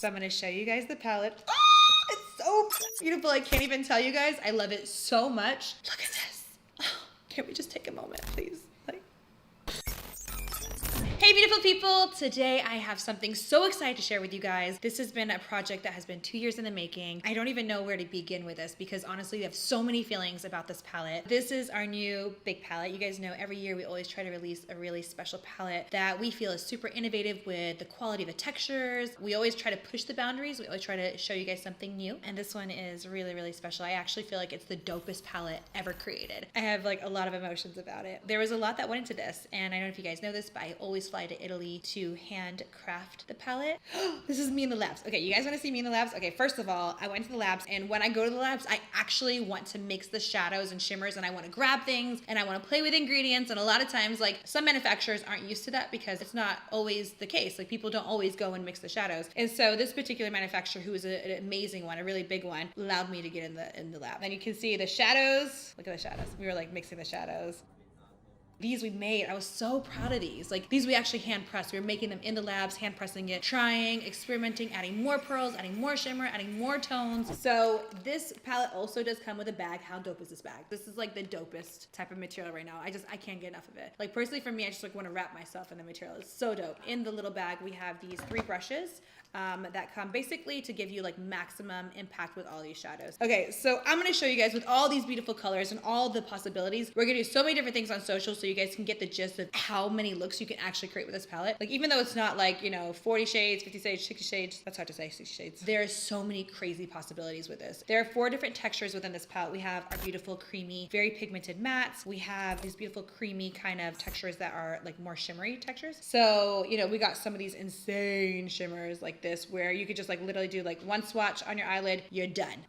So I'm gonna show you guys the palette. Oh, it's so beautiful. I can't even tell you guys. I love it so much. Look at this. Oh, can't we just take a moment, please? Hey beautiful people, today I have something so excited to share with you guys. This has been a project that has been 2 years in the making. I don't even know where to begin with this because honestly we have so many feelings about this palette. This is our new big palette. You guys know every year we always try to release a really special palette that we feel is super innovative with the quality of the textures. We always try to push the boundaries. We always try to show you guys something new. And this one is really, really special. I actually feel like it's the dopest palette ever created. I have like a lot of emotions about it. There was a lot that went into this, and I don't know if you guys know this, but I always fly to Italy to handcraft the palette. This is me in the labs. Okay, you guys want to see me in the labs? Okay, first of all, I went to the labs, and when I go to the labs, I actually want to mix the shadows and shimmers, and I want to grab things, and I want to play with ingredients, and a lot of times, like, some manufacturers aren't used to that because it's not always the case. Like, people don't always go and mix the shadows. And so this particular manufacturer, who is an amazing one, a really big one, allowed me to get in the lab. And you can see the shadows. Look at the shadows. We were like mixing the shadows. These we made. I was so proud of these. Like, these we actually hand pressed. We were making them in the labs, hand pressing it, trying, experimenting, adding more pearls, adding more shimmer, adding more tones. So this palette also does come with a bag. How dope is this bag? This is like the dopest type of material right now. I can't get enough of it. Like, personally for me, I just like want to wrap myself in the material. It's so dope. In the little bag, we have these 3 brushes that come basically to give you like maximum impact with all these shadows. Okay, so I'm gonna show you guys with all these beautiful colors and all the possibilities. We're gonna do so many different things on social so you guys can get the gist of how many looks you can actually create with this palette. Like, even though it's not like, you know, 40 shades, 50 shades, 60 shades, that's hard to say, 60 shades. There are so many crazy possibilities with this. There are 4 different textures within this palette. We have our beautiful creamy, very pigmented mattes. We have these beautiful creamy kind of textures that are like more shimmery textures. So, you know, we got some of these insane shimmers like this where you could just like literally do like one swatch on your eyelid, you're done.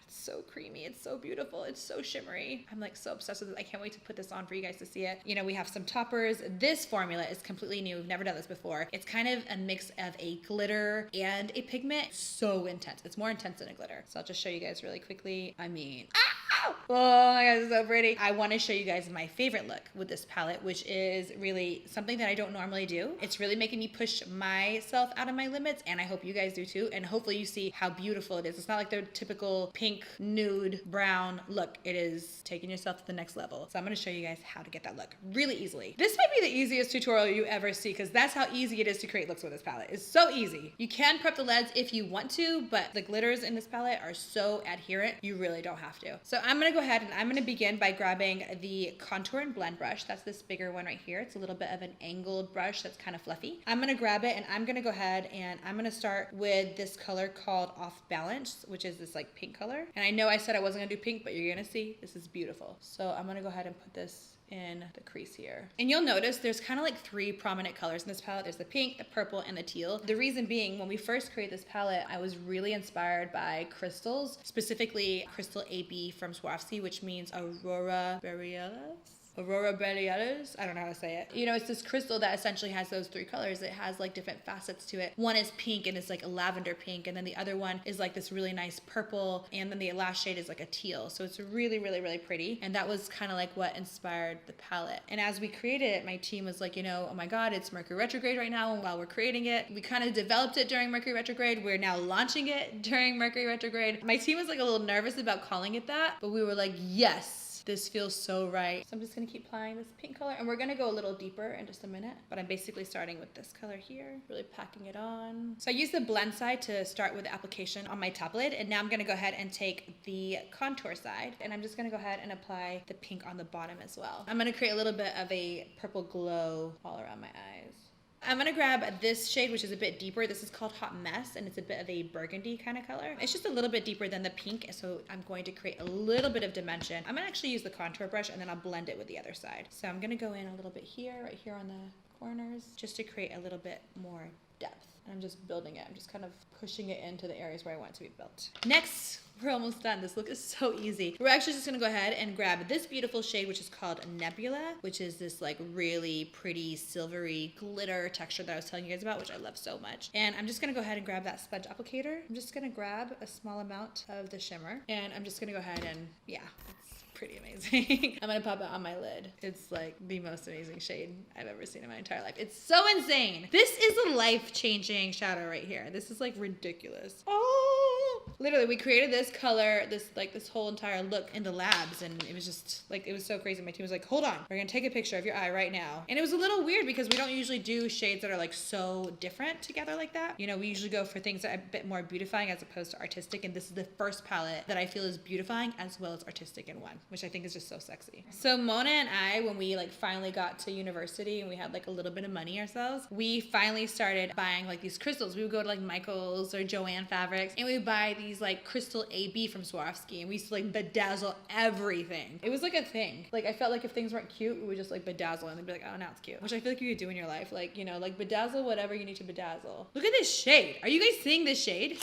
It's so creamy, it's so beautiful, it's so shimmery. I'm like so obsessed with it. I can't wait to put this on for you guys to see it. You know, we have some toppers. This formula is completely new. We've never done this before. It's kind of a mix of a glitter and a pigment. So intense. It's more intense than a glitter. So I'll just show you guys really quickly. I mean, oh my god, it's so pretty. I want to show you guys my favorite look with this palette, which is really something that I don't normally do. It's really making me push myself out of my limits, and I hope you guys do too. And hopefully you see how beautiful it is. It's not like the typical pink, nude, brown look. It is taking yourself to the next level. So I'm going to show you guys how to get that look really easily. This might be the easiest tutorial you ever see because that's how easy it is to create looks with this palette. It's so easy. You can prep the leads if you want to, but the glitters in this palette are so adherent, you really don't have to. So I'm going to go ahead and I'm going to begin by grabbing the contour and blend brush. That's this bigger one right here. It's a little bit of an angled brush that's kind of fluffy. I'm going to grab it and I'm going to go ahead and I'm going to start with this color called Off Balance, which is this like pink color. And I know I said I wasn't gonna do pink, but you're gonna see this is beautiful. So I'm gonna go ahead and put this in the crease here. And you'll notice there's kind of like 3 prominent colors in this palette. There's the pink, the purple, and the teal. The reason being, when we first created this palette, I was really inspired by crystals, specifically crystal AB from Swarovski, which means Aurora Borealis. Aurora Borealis, I don't know how to say it. You know, it's this crystal that essentially has those 3 colors. It has like different facets to it. One is pink and it's like a lavender pink, and then the other one is like this really nice purple, and then the last shade is like a teal. So it's really, really, really pretty. And that was kind of like what inspired the palette. And as we created it, my team was like, you know, oh my God, it's Mercury retrograde right now. And while we're creating it, we kind of developed it during Mercury retrograde. We're now launching it during Mercury retrograde. My team was like a little nervous about calling it that, but we were like, yes. This feels so right. So I'm just gonna keep applying this pink color, and we're gonna go a little deeper in just a minute, but I'm basically starting with this color here, really packing it on. So I use the blend side to start with the application on my top lid, and now I'm gonna go ahead and take the contour side, and I'm just gonna go ahead and apply the pink on the bottom as well. I'm gonna create a little bit of a purple glow all around my eyes. I'm gonna grab this shade, which is a bit deeper. This is called Hot Mess, and it's a bit of a burgundy kind of color. It's just a little bit deeper than the pink, so I'm going to create a little bit of dimension. I'm gonna actually use the contour brush, and then I'll blend it with the other side. So I'm gonna go in a little bit here, right here on the corners, just to create a little bit more depth. And I'm just building it. I'm just kind of pushing it into the areas where I want it to be built. Next, we're almost done. This look is so easy. We're actually just gonna go ahead and grab this beautiful shade, which is called Nebula, which is this like really pretty silvery glitter texture that I was telling you guys about, which I love so much. And I'm just gonna go ahead and grab that sponge applicator. I'm just gonna grab a small amount of the shimmer, and I'm just gonna go ahead and, yeah, it's pretty amazing. I'm gonna pop it on my lid. It's like the most amazing shade I've ever seen in my entire life. It's so insane. This is a life-changing finishing shadow right here. This is like ridiculous. Oh, literally we created this color, this whole entire look in the labs, and it was just like, it was so crazy. My team was like, hold on, we're gonna take a picture of your eye right now. And it was a little weird because we don't usually do shades that are like so different together like that. You know, we usually go for things that are a bit more beautifying as opposed to artistic, and this is the first palette that I feel is beautifying as well as artistic in one, which I think is just so sexy. So Mona and I, when we like finally got to university and we had like a little bit of money ourselves, we finally started buying like these crystals. We would go to like Michael's or Joanne Fabrics and we would buy these like crystal AB from Swarovski, and we used to like bedazzle everything. It was like a thing. Like I felt like if things weren't cute, we would just like bedazzle and they'd be like, oh, now it's cute. Which I feel like you could do in your life. Like, you know, like bedazzle whatever you need to bedazzle. Look at this shade. Are you guys seeing this shade?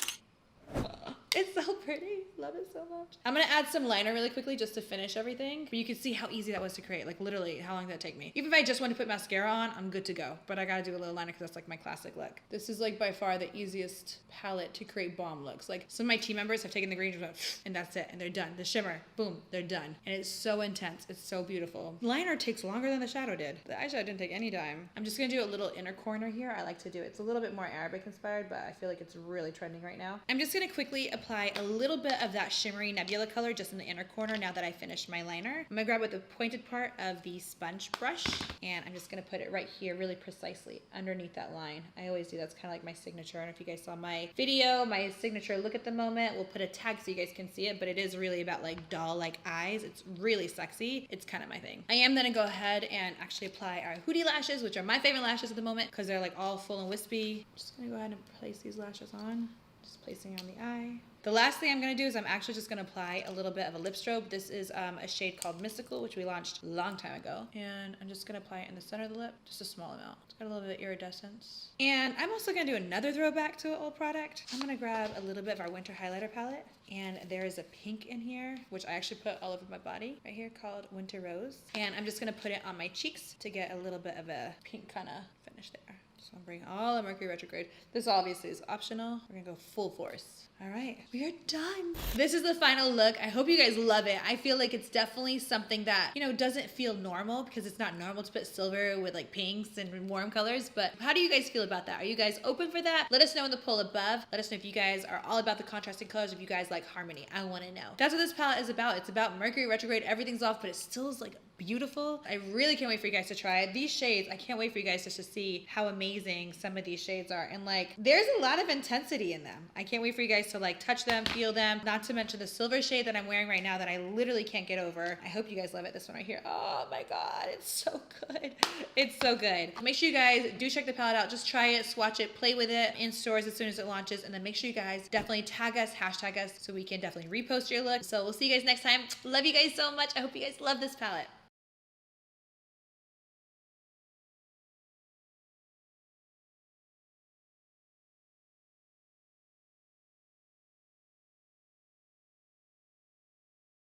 It's so pretty. Love it so much. I'm gonna add some liner really quickly just to finish everything. But you can see how easy that was to create. Like literally, how long did that take me? Even if I just want to put mascara on, I'm good to go. But I gotta do a little liner because that's like my classic look. This is like by far the easiest palette to create bomb looks. Like some of my team members have taken the green and that's it. And they're done. The shimmer, boom, they're done. And it's so intense. It's so beautiful. Liner takes longer than the shadow did. The eyeshadow didn't take any time. I'm just gonna do a little inner corner here. I like to do it. It's a little bit more Arabic inspired, but I feel like it's really trending right now. I'm just gonna quickly apply a little bit of that shimmery nebula color just in the inner corner now that I finished my liner. I'm gonna grab with the pointed part of the sponge brush and I'm just gonna put it right here really precisely underneath that line. I always do. That's kind of like my signature. I don't know if you guys saw my video, my signature look at the moment. We'll put a tag so you guys can see it, but it is really about like doll-like eyes. It's really sexy. It's kind of my thing. I am gonna go ahead and actually apply our Hootie lashes, which are my favorite lashes at the moment because they're like all full and wispy. Just gonna go ahead and place these lashes on. Just placing it on the eye. The last thing I'm going to do is I'm actually just going to apply a little bit of a lip strobe. This is a shade called Mystical, which we launched a long time ago. And I'm just going to apply it in the center of the lip, just a small amount. It's got a little bit of iridescence. And I'm also going to do another throwback to an old product. I'm going to grab a little bit of our winter highlighter palette. And there is a pink in here, which I actually put all over my body right here, called Winter Rose. And I'm just going to put it on my cheeks to get a little bit of a pink kind of finish there. So I'm bringing all the Mercury retrograde. This obviously is optional. We're gonna go full force. All right, we are done. This is the final look. I hope you guys love it. I feel like it's definitely something that, you know, doesn't feel normal because it's not normal to put silver with like pinks and warm colors. But how do you guys feel about that? Are you guys open for that? Let us know in the poll above. Let us know if you guys are all about the contrasting colors, if you guys like harmony. I wanna know. That's what this palette is about. It's about Mercury retrograde. Everything's off, but it still is like beautiful. I really can't wait for you guys to try it. These shades, I can't wait for you guys just to see how amazing some of these shades are. And like, there's a lot of intensity in them. I can't wait for you guys to like touch them, feel them. Not to mention the silver shade that I'm wearing right now that I literally can't get over. I hope you guys love it. This one right here. Oh my God, it's so good. It's so good. Make sure you guys do check the palette out. Just try it, swatch it, play with it in stores as soon as it launches. And then make sure you guys definitely tag us, hashtag us, so we can definitely repost your look. So we'll see you guys next time. Love you guys so much. I hope you guys love this palette.